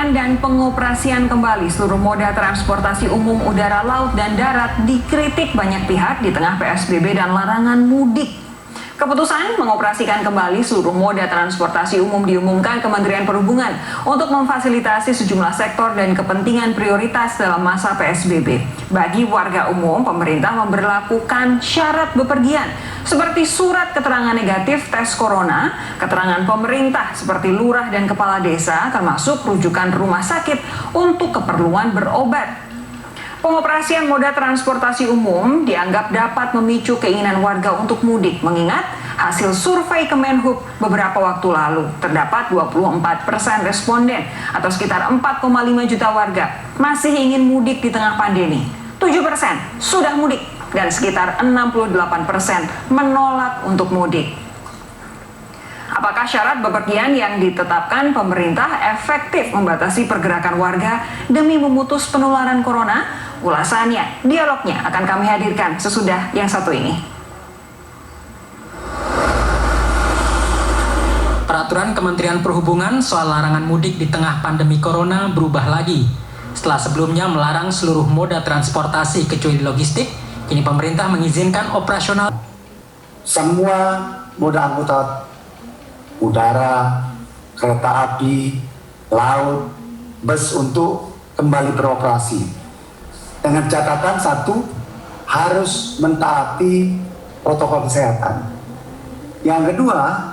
Pengelonggaran dan pengoperasian kembali seluruh moda transportasi umum udara, laut, dan darat dikritik banyak pihak di tengah PSBB dan larangan mudik. Keputusan mengoperasikan kembali seluruh moda transportasi umum diumumkan Kementerian Perhubungan untuk memfasilitasi sejumlah sektor dan kepentingan prioritas dalam masa PSBB. Bagi warga umum, pemerintah memberlakukan syarat bepergian seperti surat keterangan negatif tes corona, keterangan pemerintah seperti lurah dan kepala desa, termasuk rujukan rumah sakit untuk keperluan berobat. Pengoperasian moda transportasi umum dianggap dapat memicu keinginan warga untuk mudik, mengingat hasil survei Kemenhub beberapa waktu lalu terdapat 24% responden atau sekitar 4,5 juta warga masih ingin mudik di tengah pandemi. 7% sudah mudik dan sekitar 68% menolak untuk mudik. Apakah syarat bepergian yang ditetapkan pemerintah efektif membatasi pergerakan warga demi memutus penularan corona? Ulasannya, dialognya akan kami hadirkan sesudah yang satu ini. Peraturan Kementerian Perhubungan soal larangan mudik di tengah pandemi corona berubah lagi. Setelah sebelumnya melarang seluruh moda transportasi kecuali logistik, kini pemerintah mengizinkan operasional semua moda angkutan udara, kereta api, laut, bus untuk kembali beroperasi. Dengan catatan satu, harus mentaati protokol kesehatan. Yang kedua,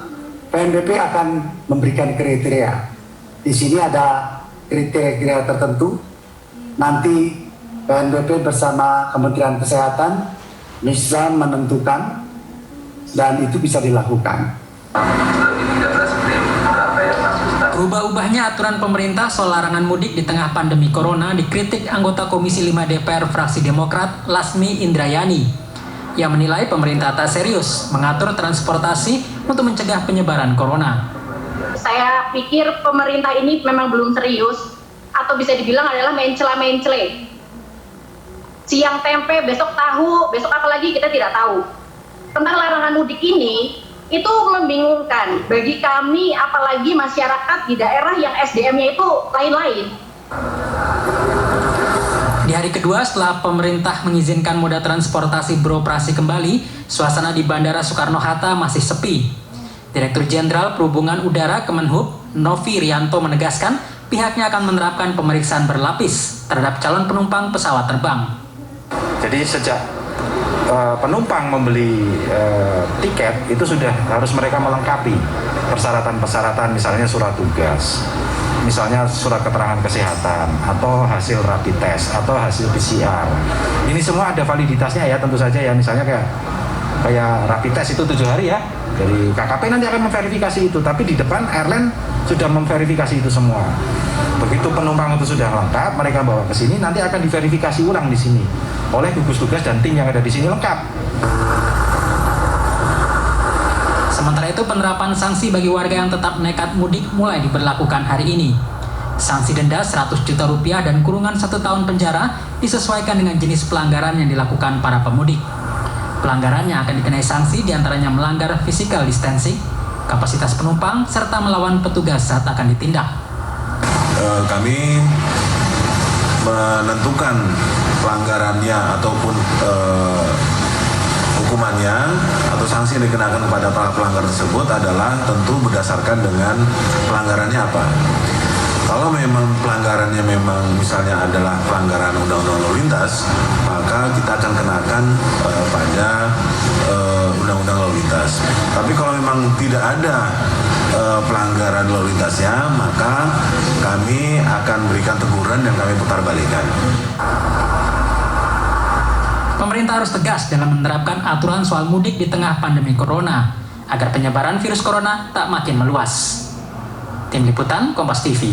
PNBP akan memberikan kriteria. Di sini ada kriteria tertentu. Nanti PNBP bersama Kementerian Kesehatan bisa menentukan dan itu bisa dilakukan. Berubah-ubahnya aturan pemerintah soal larangan mudik di tengah pandemi corona dikritik anggota Komisi 5 DPR fraksi Demokrat Lasmi Indrayani yang menilai pemerintah tak serius mengatur transportasi untuk mencegah penyebaran corona. Saya pikir pemerintah ini memang belum serius atau bisa dibilang adalah mencela-mencele. Siang tempe, besok tahu, besok apa lagi kita tidak tahu. Tentang larangan mudik ini, itu membingungkan bagi kami, apalagi masyarakat di daerah yang SDM-nya itu lain-lain. Di hari kedua setelah pemerintah mengizinkan moda transportasi beroperasi kembali, suasana di Bandara Soekarno-Hatta masih sepi. Direktur Jenderal Perhubungan Udara Kemenhub, Novi Rianto menegaskan pihaknya akan menerapkan pemeriksaan berlapis terhadap calon penumpang pesawat terbang. Jadi sejak penumpang membeli tiket itu sudah harus mereka melengkapi persyaratan-persyaratan, misalnya surat tugas, misalnya surat keterangan kesehatan atau hasil rapid test atau hasil PCR. Ini semua ada validitasnya ya, tentu saja ya, misalnya kayak rapid test itu 7 hari ya, dari KKP nanti akan memverifikasi itu, tapi di depan airline sudah memverifikasi itu semua. Begitu penumpang itu sudah lengkap, mereka bawa ke sini, nanti akan diverifikasi ulang di sini oleh gugus tugas dan tim yang ada di sini lengkap. Sementara itu penerapan sanksi bagi warga yang tetap nekat mudik mulai diberlakukan hari ini. Sanksi denda 100 juta rupiah dan kurungan 1 tahun penjara disesuaikan dengan jenis pelanggaran yang dilakukan para pemudik. Pelanggarannya akan dikenai sanksi diantaranya melanggar physical distancing, kapasitas penumpang, serta melawan petugas saat akan ditindak. Kami menentukan pelanggarannya ataupun hukumannya atau sanksi yang dikenakan kepada para pelanggar tersebut adalah tentu berdasarkan dengan pelanggarannya apa. Kalau memang pelanggarannya memang misalnya adalah pelanggaran undang-undang lalu lintas, maka kita akan kenakan pada undang-undang lalu lintas. Tapi kalau memang tidak ada pelanggaran lalu lintasnya, maka kami akan berikan teguran dan kami putar balikan. Pemerintah harus tegas dalam menerapkan aturan soal mudik di tengah pandemi corona agar penyebaran virus corona tak makin meluas. Tim Liputan Kompas TV.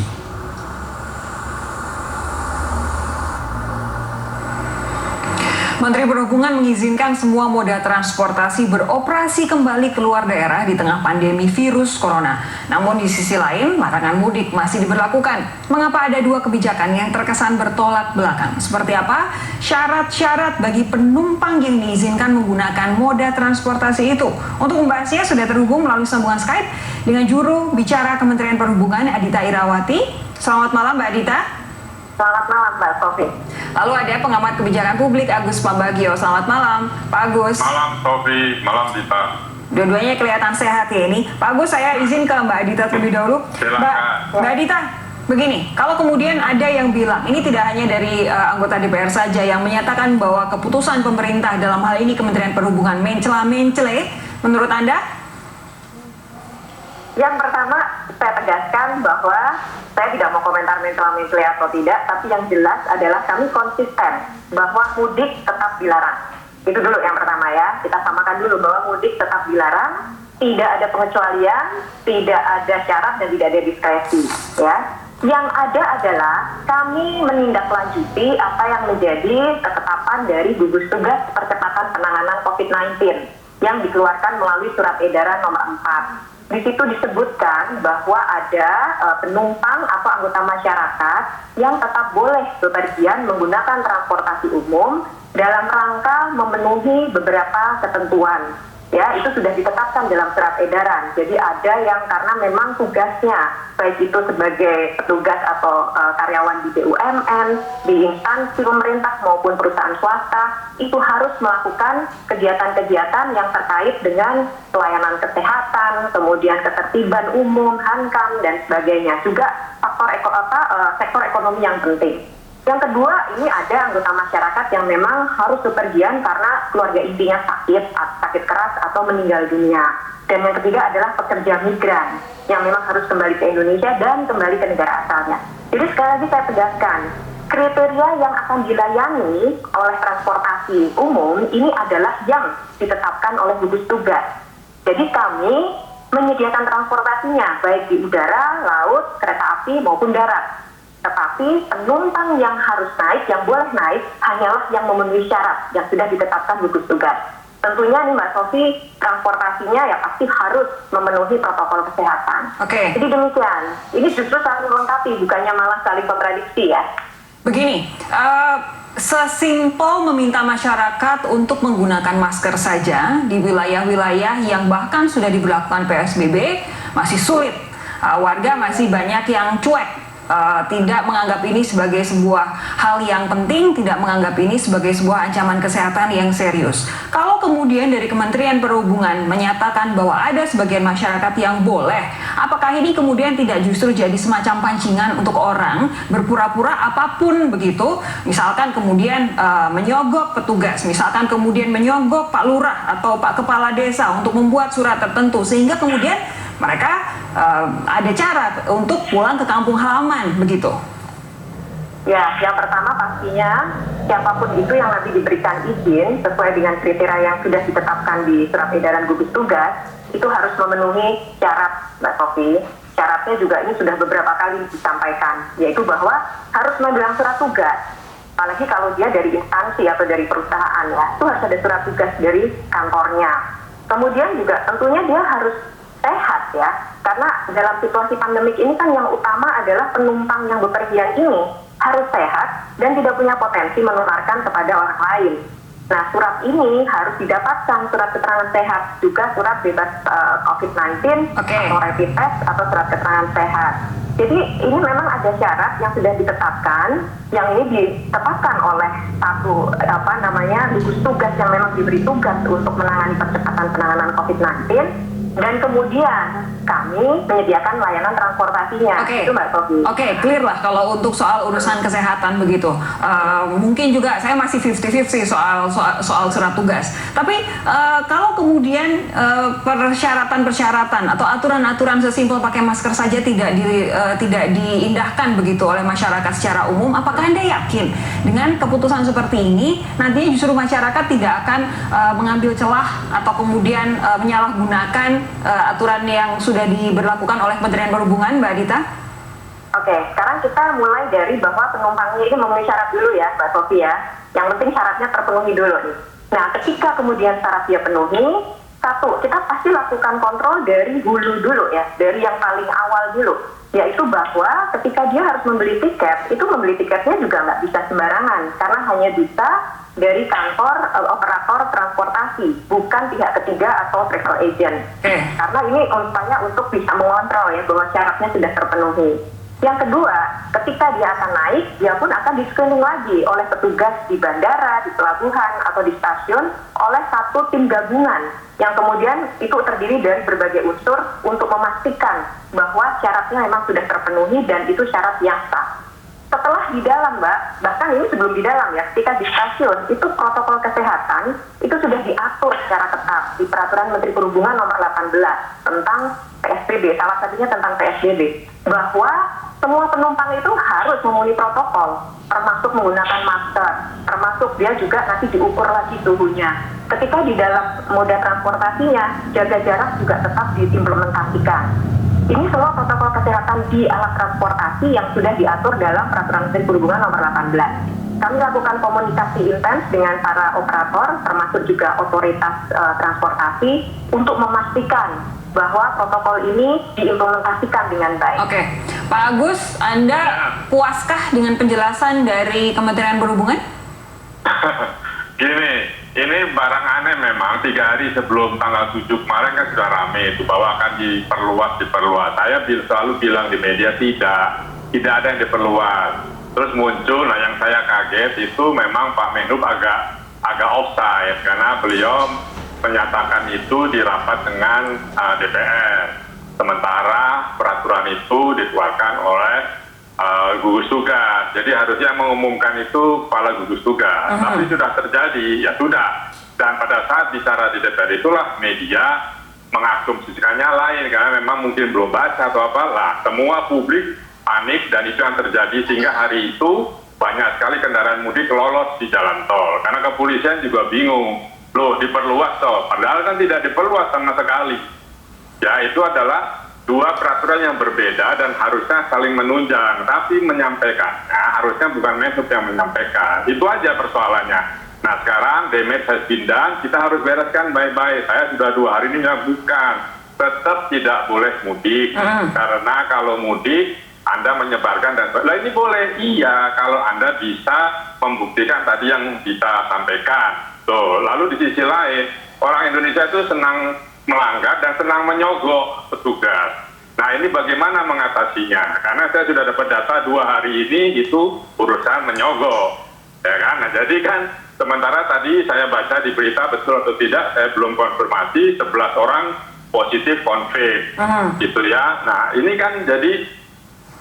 Menteri Perhubungan mengizinkan semua moda transportasi beroperasi kembali keluar daerah di tengah pandemi virus corona. Namun di sisi lain, larangan mudik masih diberlakukan. Mengapa ada dua kebijakan yang terkesan bertolak belakang? Seperti apa syarat-syarat bagi penumpang yang diizinkan menggunakan moda transportasi itu? Untuk membahasnya sudah terhubung melalui sambungan Skype dengan juru bicara Kementerian Perhubungan Adita Irawati. Selamat malam Mbak Dita. Selamat malam Mbak Sofi. Lalu ada pengamat kebijakan publik Agus Pambagio. Selamat malam Pak Agus. Malam Sofi, malam Dita. Dua-duanya kelihatan sehat ya ini. Pak Agus, saya izin ke Mbak Dita terlebih dahulu. Mbak Dita, begini, kalau kemudian ada yang bilang, ini tidak hanya dari anggota DPR saja yang menyatakan bahwa keputusan pemerintah dalam hal ini Kementerian Perhubungan mencela-mencele, menurut Anda? Yang pertama, saya tegaskan bahwa saya tidak mau komentar mencela-mencele atau tidak, tapi yang jelas adalah kami konsisten bahwa mudik tetap dilarang. Itu dulu yang pertama ya, kita samakan dulu bahwa mudik tetap dilarang, tidak ada pengecualian, tidak ada syarat dan tidak ada diskresi ya. Yang ada adalah kami menindaklanjuti apa yang menjadi ketetapan dari gugus tugas percepatan penanganan COVID-19 yang dikeluarkan melalui surat edaran nomor 4. Di situ disebutkan bahwa ada penumpang atau anggota masyarakat yang tetap boleh bepergian menggunakan transportasi umum dalam rangka memenuhi beberapa ketentuan. Ya, itu sudah ditetapkan dalam surat edaran. Jadi ada yang karena memang tugasnya, baik itu sebagai petugas atau karyawan di BUMN, di instansi pemerintah maupun perusahaan swasta, itu harus melakukan kegiatan-kegiatan yang terkait dengan pelayanan kesehatan, kemudian ketertiban umum, hankam, dan sebagainya. Juga faktor sektor ekonomi yang penting. Yang kedua, ini ada anggota masyarakat yang memang harus bepergian karena keluarga intinya sakit keras atau meninggal dunia. Dan yang ketiga adalah pekerja migran yang memang harus kembali ke Indonesia dan kembali ke negara asalnya. Jadi sekali lagi saya tegaskan, kriteria yang akan dilayani oleh transportasi umum ini adalah yang ditetapkan oleh gugus tugas. Jadi kami menyediakan transportasinya baik di udara, laut, kereta api maupun darat. Tetapi penumpang yang harus naik, yang boleh naik, hanyalah yang memenuhi syarat yang sudah ditetapkan gugus tugas. Tentunya nih Mbak Sofi, transportasinya ya pasti harus memenuhi protokol kesehatan. Oke. Jadi demikian, ini justru saling melengkapi, bukannya malah saling kontradiksi ya. Begini, sesimpel meminta masyarakat untuk menggunakan masker saja di wilayah-wilayah yang bahkan sudah diberlakukan PSBB masih sulit. Warga masih banyak yang cuek. Tidak menganggap ini sebagai sebuah hal yang penting, tidak menganggap ini sebagai sebuah ancaman kesehatan yang serius. Kalau kemudian dari Kementerian Perhubungan menyatakan bahwa ada sebagian masyarakat yang boleh, apakah ini kemudian tidak justru jadi semacam pancingan untuk orang berpura-pura apapun begitu, misalkan kemudian menyogok petugas, misalkan kemudian menyogok Pak Lurah atau Pak Kepala Desa untuk membuat surat tertentu, sehingga kemudian mereka ada cara untuk pulang ke kampung halaman, begitu? Ya, yang pertama pastinya siapapun itu yang nanti diberikan izin sesuai dengan kriteria yang sudah ditetapkan di surat edaran gugus tugas, itu harus memenuhi syarat, Mbak Sofi. Syaratnya juga ini sudah beberapa kali disampaikan, yaitu bahwa harus mengambil surat tugas. Apalagi kalau dia dari instansi atau dari perusahaan ya, itu harus ada surat tugas dari kantornya. Kemudian juga tentunya dia harus sehat ya, karena dalam situasi pandemik ini kan yang utama adalah penumpang yang bepergian ini harus sehat dan tidak punya potensi menularkan kepada orang lain. Nah, surat ini harus didapatkan, surat keterangan sehat, juga surat bebas COVID-19 atau rapid test atau surat keterangan sehat. Jadi ini memang ada syarat yang sudah ditetapkan, yang ini ditetapkan oleh satu gugus tugas yang memang diberi tugas untuk menangani percepatan penanganan COVID-19. Dan kemudian kami menyediakan layanan transportasinya. Itu Mbak Sofi. Oke, clear lah kalau untuk soal urusan kesehatan begitu. Mungkin juga saya masih 50-50 soal surat tugas. Tapi kalau kemudian persyaratan-persyaratan atau aturan-aturan sesimpel pakai masker saja tidak diindahkan begitu oleh masyarakat secara umum, apakah Anda yakin dengan keputusan seperti ini nantinya justru masyarakat tidak akan mengambil celah atau kemudian menyalahgunakan aturan yang sudah diberlakukan oleh Kementerian Perhubungan, Mbak Dita? Oke, sekarang kita mulai dari bahwa penumpangnya ini memenuhi syarat dulu ya, Mbak Sofi ya. Yang penting syaratnya terpenuhi dulu nih. Nah, ketika kemudian syarat dia penuhi, satu, kita pasti lakukan kontrol dari hulu dulu ya, dari yang paling awal dulu. Yaitu bahwa ketika dia harus membeli tiket, itu membeli tiketnya juga nggak bisa sembarangan, karena hanya bisa dari kantor operator transportasi, bukan pihak ketiga atau travel agent. Karena ini upaya untuk bisa mengontrol ya bahwa syaratnya sudah terpenuhi. Yang kedua, ketika dia akan naik, dia pun akan di-screening lagi oleh petugas di bandara, di pelabuhan, atau di stasiun oleh satu tim gabungan yang kemudian itu terdiri dari berbagai unsur untuk memastikan bahwa syaratnya memang sudah terpenuhi dan itu syarat yang sah. Setelah di dalam, Mbak, bahkan ini sebelum di dalam ya, ketika di stasiun, itu protokol kesehatan itu sudah diatur secara ketat di Peraturan Menteri Perhubungan nomor 18 tentang PSBB, salah satunya tentang PSBB, bahwa semua penumpang itu harus memenuhi protokol, termasuk menggunakan masker, termasuk dia juga nanti diukur lagi suhunya. Ketika di dalam moda transportasinya, jaga jarak juga tetap diimplementasikan. Ini semua protokol kesehatan di alat transportasi yang sudah diatur dalam Peraturan Menteri Perhubungan nomor 18. Kami lakukan komunikasi intens dengan para operator, termasuk juga otoritas transportasi, untuk memastikan bahwa protokol ini diimplementasikan dengan baik. Oke, Pak Agus, Anda puaskah dengan penjelasan dari Kementerian Perhubungan? Gini, ini barang aneh memang 3 hari sebelum tanggal 7 kemarin kan sudah rame itu bahwa akan diperluas. Saya selalu bilang di media tidak ada yang diperluas. Terus muncul, nah yang saya kaget itu memang Pak Menhub agak offside karena beliau menyatakan itu di rapat dengan DPR. Sementara peraturan itu dikeluarkan oleh gugus tugas. Jadi harusnya mengumumkan itu kepala gugus tugas. Tapi sudah terjadi, ya sudah. Dan pada saat bicara di DPR itulah media mengasumsikannya lain karena memang mungkin belum baca atau apa lah. Semua publik panik dan itu yang terjadi sehingga hari itu banyak sekali kendaraan mudik lolos di jalan tol. Karena kepolisian juga bingung. Loh, diperluas toh, padahal kan tidak diperluas sama sekali. Ya, itu adalah dua peraturan yang berbeda dan harusnya saling menunjang, tapi menyampaikannya harusnya bukan Menhub yang menyampaikan. Itu aja persoalannya. Nah, sekarang damage has been done, kita harus bereskan baik-baik. Saya sudah 2 hari ini menyebutkan, tetap tidak boleh mudik, karena kalau mudik, Anda menyebarkan dan sebagainya. Ini boleh, iya, kalau Anda bisa membuktikan tadi yang kita sampaikan. Tuh, lalu di sisi lain, orang Indonesia itu senang melanggar dan senang menyogok petugas. Nah, ini bagaimana mengatasinya? Karena saya sudah dapat data 2 hari ini itu urusan menyogok. Ya kan? Nah, jadi kan sementara tadi saya baca di berita betul atau tidak, saya belum konfirmasi 11 orang positif COVID. Gitu ya. Nah, ini kan jadi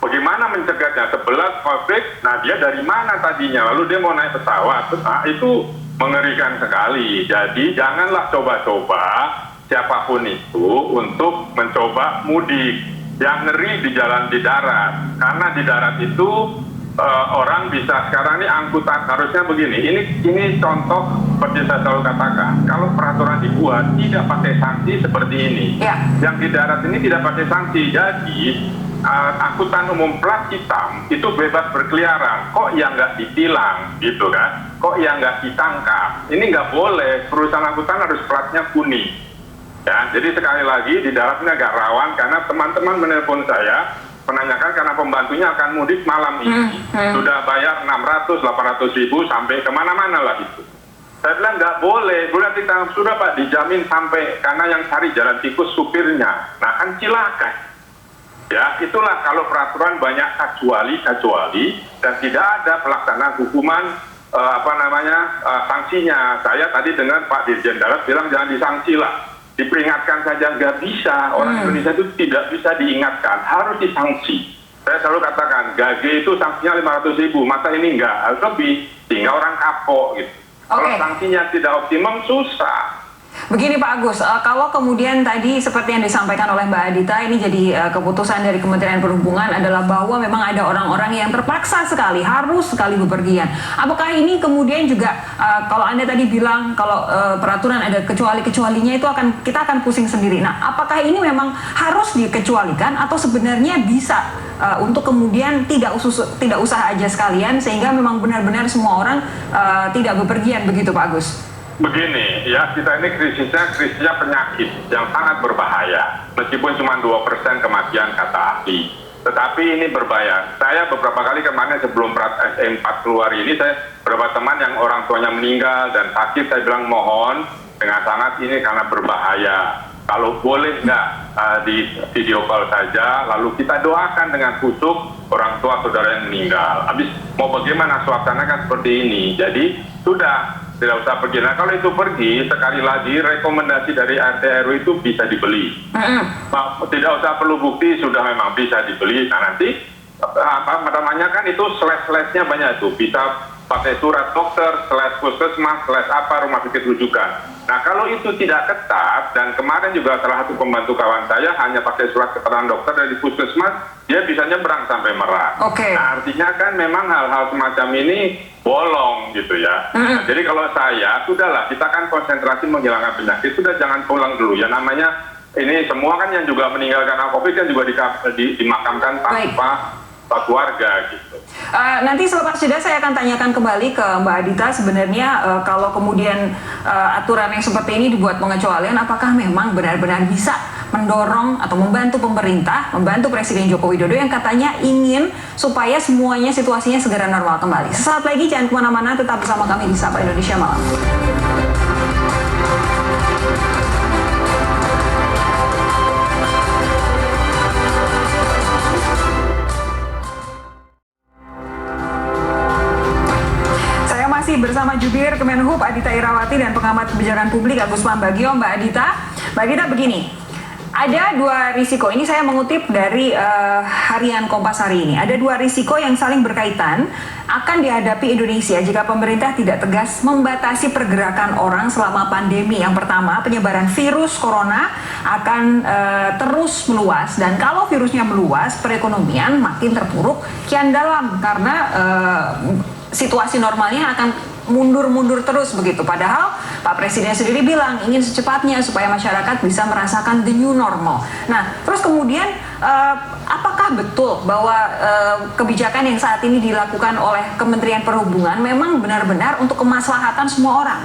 bagaimana mencegahnya? 11 COVID, nah dia dari mana tadinya? Lalu dia mau naik pesawat. Nah, itu mengerikan sekali. Jadi janganlah coba-coba siapapun itu untuk mencoba mudik. Yang ngeri di jalan di darat. Karena di darat itu orang bisa sekarang ini angkutan harusnya begini. Ini contoh seperti saya selalu katakan. Kalau peraturan dibuat tidak pakai sanksi seperti ini. Yang di darat ini tidak pakai sanksi. Jadi angkutan umum plat hitam itu bebas berkeliaran, kok yang nggak ditilang gitu kan, kok yang nggak ditangkap. Ini nggak boleh, perusahaan angkutan harus platnya kuning ya. Jadi sekali lagi di darat ini agak rawan karena teman-teman menelpon saya menanyakan karena pembantunya akan mudik malam ini sudah bayar 600-800 ribu sampai kemana-mana lah itu. Saya bilang nggak boleh, nanti sudah Pak dijamin sampai, karena yang cari jalan tikus supirnya, nah kan silakan. Ya, itulah kalau peraturan banyak kecuali dan tidak ada pelaksanaan hukuman sanksinya. Saya tadi dengan Pak Dirjen Darat bilang jangan disangsi lah, diperingatkan saja nggak bisa. Orang Indonesia itu tidak bisa diingatkan, harus disanksi. Saya selalu katakan gage itu sanksinya 500 ribu, masa ini enggak, harus lebih sehingga orang kapok gitu. Kalau sanksinya tidak optimum susah. Begini Pak Agus, kalau kemudian tadi seperti yang disampaikan oleh Mbak Adita, ini jadi keputusan dari Kementerian Perhubungan adalah bahwa memang ada orang-orang yang terpaksa sekali, harus sekali bepergian. Apakah ini kemudian juga, kalau Anda tadi bilang kalau peraturan ada kecuali-kecualinya itu kita akan pusing sendiri. Nah, apakah ini memang harus dikecualikan atau sebenarnya bisa untuk kemudian tidak usah aja sekalian sehingga memang benar-benar semua orang tidak bepergian begitu Pak Agus? Begini, ya kita ini krisisnya penyakit yang sangat berbahaya. Meskipun cuma 2% kematian kata ahli. Tetapi ini berbahaya. Saya beberapa kali kemarin sebelum SM4 keluar ini, saya beberapa teman yang orang tuanya meninggal dan sakit, saya bilang mohon dengan sangat ini karena berbahaya. kalau boleh nggak di video call saja, lalu kita doakan dengan khusyuk orang tua saudara yang meninggal. Habis mau bagaimana suasana kan seperti ini, jadi sudah tidak usah pergi. Nah kalau itu pergi, sekali lagi rekomendasi dari RT RW itu bisa dibeli. Tidak usah perlu bukti, sudah memang bisa dibeli. Nah nanti apa namanya kan itu slash-slashnya banyak itu, bisa pakai surat dokter, slash puskesmas, slash apa rumah sakit rujukan. Nah kalau itu tidak ketat, dan kemarin juga salah satu pembantu kawan saya hanya pakai surat keterangan dokter dari puskesmas, dia bisa nyebrang sampai Merak. Nah artinya kan memang hal-hal semacam ini bolong gitu ya. Nah, jadi kalau saya, sudahlah kita kan konsentrasi menghilangkan penyakit, sudah jangan pulang dulu ya, namanya ini semua kan yang juga meninggal karena COVID kan juga dimakamkan tanpa keluarga gitu. Nanti selepas jeda saya akan tanyakan kembali ke Mbak Adita, sebenarnya kalau kemudian aturan yang seperti ini dibuat pengecualian, apakah memang benar-benar bisa mendorong atau membantu pemerintah, membantu Presiden Joko Widodo yang katanya ingin supaya semuanya situasinya segera normal kembali. Sesaat lagi jangan kemana-mana, tetap bersama kami di Sapa Indonesia Malam. Bersama Jubir Kemenhub Adita Irawati dan pengamat kebijakan publik Agus Pambagio. Mbak Adita begini, ada dua risiko, ini saya mengutip dari harian Kompas hari ini, ada dua risiko yang saling berkaitan akan dihadapi Indonesia jika pemerintah tidak tegas membatasi pergerakan orang selama pandemi. Yang pertama, penyebaran virus corona akan terus meluas, dan kalau virusnya meluas, perekonomian makin terpuruk kian dalam karena situasi normalnya akan mundur-mundur terus begitu. Padahal Pak Presiden sendiri bilang ingin secepatnya supaya masyarakat bisa merasakan the new normal. Nah, terus kemudian apakah betul bahwa kebijakan yang saat ini dilakukan oleh Kementerian Perhubungan memang benar-benar untuk kemaslahatan semua orang?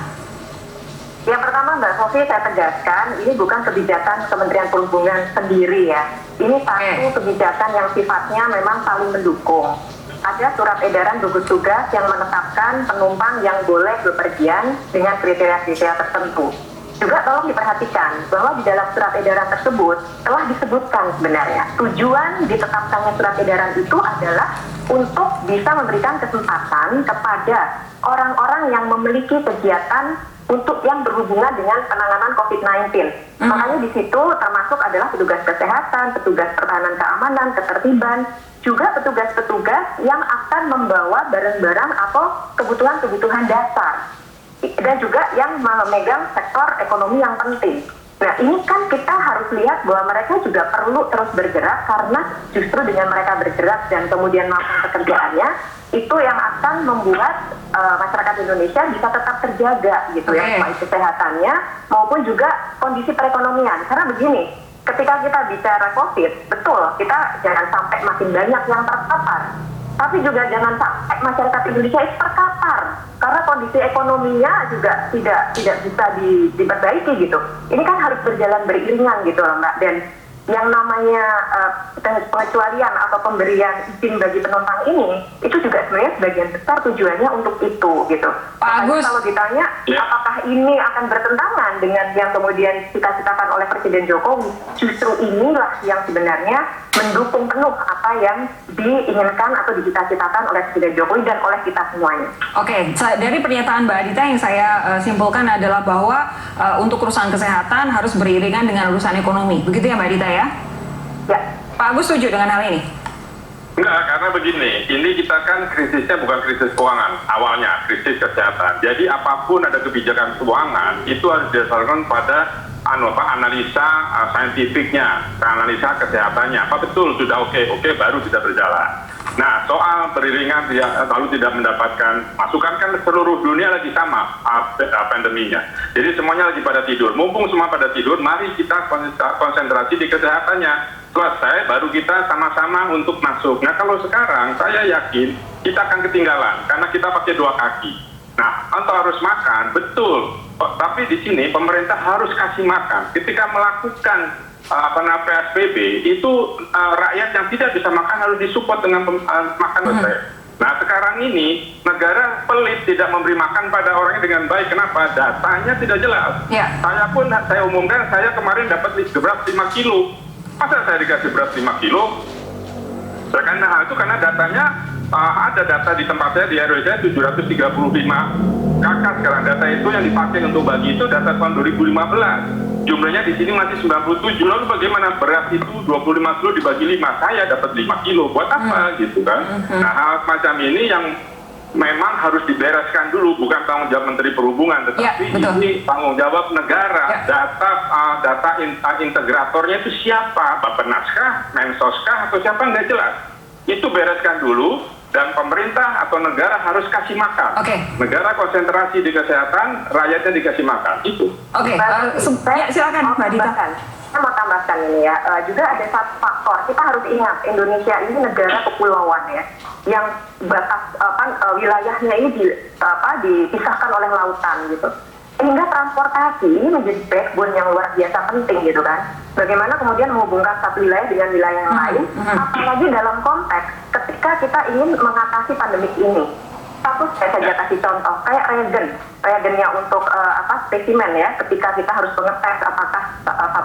Yang pertama Mbak Sofi, saya tegaskan ini bukan kebijakan Kementerian Perhubungan sendiri ya. Ini satu kebijakan yang sifatnya memang saling mendukung. Ada surat edaran gugus tugas yang menetapkan penumpang yang boleh bepergian dengan kriteria-kriteria tertentu. Juga tolong diperhatikan bahwa di dalam surat edaran tersebut telah disebutkan sebenarnya tujuan ditetapkannya surat edaran itu adalah untuk bisa memberikan kesempatan kepada orang-orang yang memiliki kegiatan untuk yang berhubungan dengan penanganan COVID-19. Makanya di situ termasuk adalah petugas kesehatan, petugas pertahanan keamanan, ketertiban, juga petugas-petugas yang akan membawa barang-barang atau kebutuhan-kebutuhan dasar, dan juga yang memegang sektor ekonomi yang penting. Nah ini kan kita harus lihat bahwa mereka juga perlu terus bergerak, karena justru dengan mereka bergerak dan kemudian melakukan pekerjaannya, itu yang akan membuat masyarakat Indonesia bisa tetap terjaga gitu ya, baik kesehatannya maupun juga kondisi perekonomian. Karena begini, ketika kita bicara COVID, betul kita jangan sampai makin banyak yang terpapar, tapi juga jangan sampai masyarakat Indonesia itu terkapar karena kondisi ekonominya juga tidak bisa diperbaiki gitu. Ini kan harus berjalan beriringan gitu loh Mbak. Dan yang namanya pengecualian atau pemberian izin bagi penumpang ini itu juga sebenarnya sebagian besar tujuannya untuk itu gitu. Pak Agus, kalau ditanya apakah ini akan bertentangan dengan yang kemudian cita-citakan oleh Presiden Jokowi, justru inilah yang sebenarnya mendukung penuh apa yang diinginkan atau dicita-citakan oleh Presiden Jokowi dan oleh kita semuanya. Oke, dari pernyataan Mbak Adita yang saya simpulkan adalah bahwa untuk urusan kesehatan harus beriringan dengan urusan ekonomi. Begitu ya Mbak Adita ya? Ya. Pak Agus setuju dengan hal ini? Enggak, karena begini, ini kita kan krisisnya bukan krisis keuangan, awalnya krisis kesehatan. Jadi apapun ada kebijakan keuangan, itu harus didasarkan pada analisa saintifiknya, analisa kesehatannya. Apa betul sudah oke, baru bisa berjalan. Nah, soal beriringan lalu tidak mendapatkan masukan, kan seluruh dunia lagi sama pandeminya. Jadi semuanya lagi pada tidur. Mumpung semua pada tidur, mari kita konsentrasi di kesehatannya. Selesai, baru kita sama-sama untuk masuk. Nah, kalau sekarang saya yakin kita akan ketinggalan karena kita pakai dua kaki. Nah, atau harus makan, betul. Tapi di sini pemerintah harus kasih makan. Ketika melakukan PSBB itu rakyat yang tidak bisa makan harus disupport dengan makan. Nah sekarang ini negara pelit tidak memberi makan pada orangnya dengan baik. Kenapa? Datanya tidak jelas. Ya. Saya umumkan, saya kemarin dapat beras 5 kilo. Masa saya dikasih beras 5 kilo? Karena datanya ada data di tempat saya di RW saya 735 kakak sekarang. Data itu yang dipakai untuk bagi itu data tahun 2015. Jumlahnya di sini masih 97. Lalu bagaimana beras itu 25 kilo dibagi 5? Saya dapat 5 kilo. Buat apa gitu kan? Nah hal macam ini yang memang harus dibereskan dulu, bukan tanggung jawab Menteri Perhubungan, tetapi ini tanggung jawab negara. Data integratornya itu siapa? Bappenaskah, Mensoskah, atau siapa nggak jelas. Itu bereskan dulu. Dan pemerintah atau negara harus kasih makan. Negara konsentrasi di kesehatan, rakyatnya dikasih makan. Itu. Silakan Mbak Dita. Saya mau tambahkan ini ya. Juga ada satu faktor. Kita harus ingat Indonesia ini negara kepulauan ya, yang batas wilayahnya ini dipisahkan oleh lautan gitu. Sehingga transportasi ini menjadi backbone yang luar biasa penting gitu kan. Bagaimana kemudian menghubungkan satu wilayah dengan wilayah yang lain, apalagi dalam konteks ketika kita ingin mengatasi pandemik ini. Saya saja kasih contoh, kayak reagennya untuk spesimen ya, ketika kita harus mengetes apakah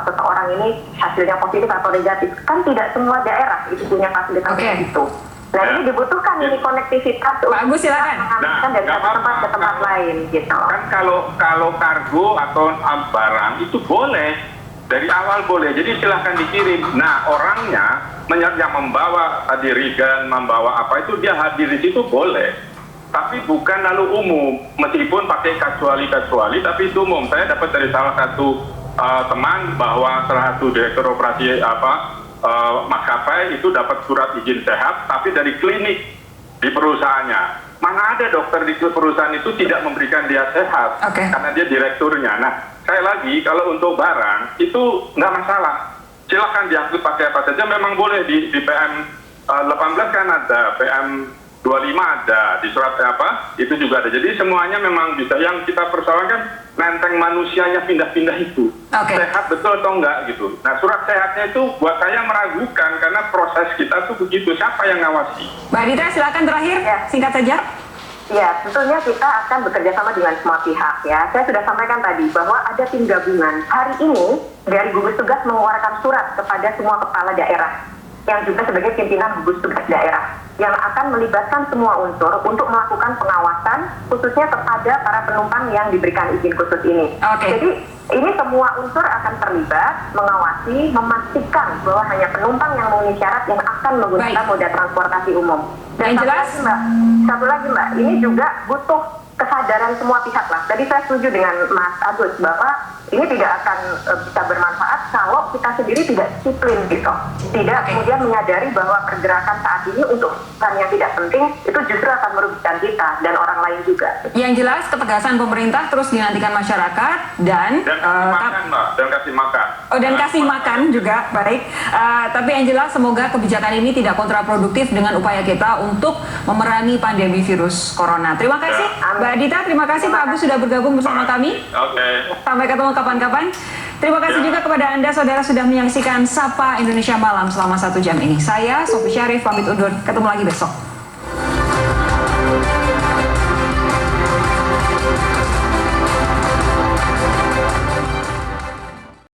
seseorang ini hasilnya positif atau negatif. Kan tidak semua daerah itu punya fasilitas itu. Nah ini dibutuhkan ini konektivitas untuk mengalihkan dari satu tempat ke tempat lain gitu. Kan kalau kargo atau barang itu boleh, dari awal boleh, jadi silahkan dikirim. Nah orangnya yang membawa dirigan, membawa apa itu dia hadir di situ boleh, tapi bukan lalu umum. Meskipun pakai kecuali tapi itu umum. Saya dapat dari salah satu teman bahwa salah satu direktur operasi maskapai itu dapat surat izin sehat tapi dari klinik di perusahaannya. Mana ada dokter di perusahaan itu tidak memberikan dia sehat karena dia direkturnya. Nah sekali lagi kalau untuk barang itu nggak masalah, silakan diangkut pakai apa saja. Memang boleh di PM 18 kan ada, PM 25 ada, di surat itu juga ada. Jadi semuanya memang bisa. Yang kita persoalkan menteng manusianya pindah-pindah itu. Sehat betul atau enggak gitu. Nah surat sehatnya itu buat saya meragukan karena proses kita tuh begitu. Siapa yang ngawasi? Mbak Dita silakan terakhir, singkat saja. Ya, tentunya kita akan bekerja sama dengan semua pihak ya. Saya sudah sampaikan tadi bahwa ada tim gabungan. Hari ini dari gugus tugas mengeluarkan surat kepada semua kepala daerah yang juga sebagai pimpinan gugus tugas daerah yang akan melibatkan semua unsur untuk melakukan pengawasan khususnya kepada para penumpang yang diberikan izin khusus ini. Jadi ini semua unsur akan terlibat, mengawasi, memastikan bahwa hanya penumpang yang memenuhi syarat yang akan menggunakan moda transportasi umum. Dan satu lagi Mbak, ini juga butuh kesadaran semua pihak lah. Tadi saya setuju dengan Mas Agus bahwa ini tidak akan bisa bermanfaat kalau kita sendiri tidak disiplin gitu. Tidak kemudian menyadari bahwa pergerakan saat ini untuk yang tidak penting itu justru akan merugikan kita dan orang lain juga. Yang jelas ketegasan pemerintah terus dinantikan masyarakat dan kasih makan. Dan kasih makan juga baik. Tapi yang jelas semoga kebijakan ini tidak kontraproduktif dengan upaya kita untuk memerangi pandemi virus corona. Terima kasih Mbak Dita, terima kasih Pak Agus sudah bergabung bersama kami. Sampai ketemu kapan-kapan. Terima kasih juga kepada Anda saudara sudah menyaksikan Sapa Indonesia Malam selama 1 jam ini. Saya Sofi Syarif pamit undur, ketemu lagi besok.